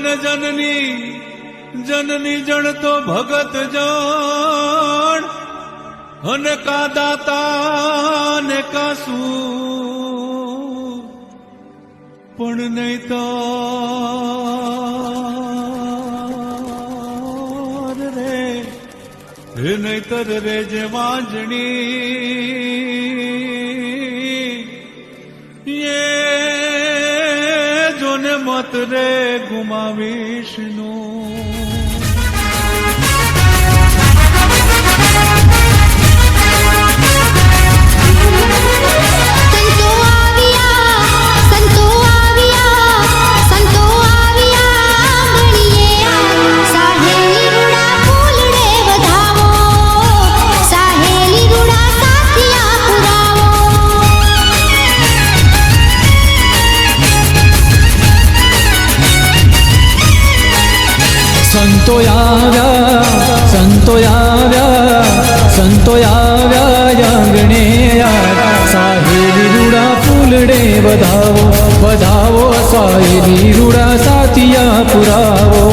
જન જનની જનની જણ તો ભગત જણ અને કા દાતા ને કાસુ પણ નહીં તો રે નહીતર રે જે વાંજણી એ જોને મત રે ગુમાવીશ નું સંતો આવ્યા આંગણે સાહેલી રૂડા ફૂલડે વધાવો વધાવો સાહેલી રૂડા સાથિયા પુરાવો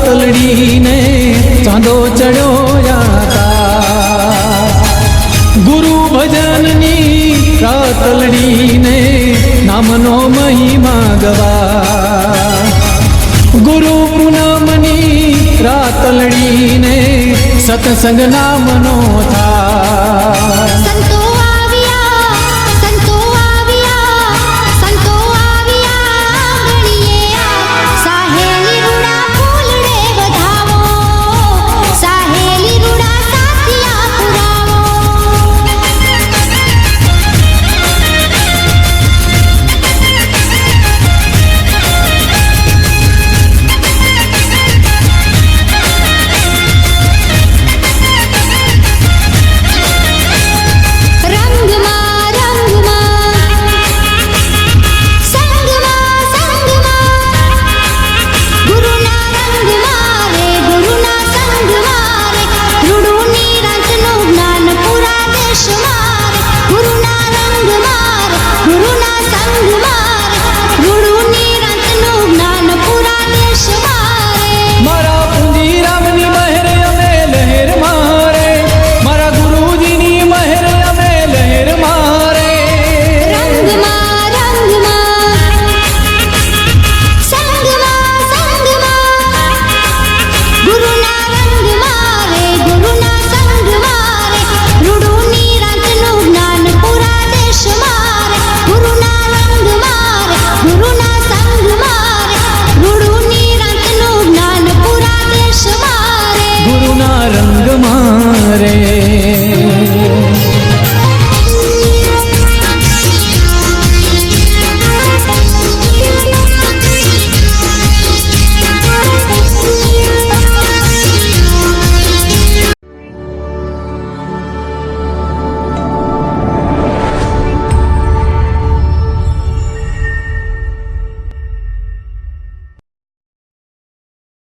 તલડીને ચાંદો ચડ્યો યાતા ગુરુ ભજનની તલડીને નામનો મહિમા ગવા ગુરુ પૂનમની રાતલડીને સત્સંગ નામનો થા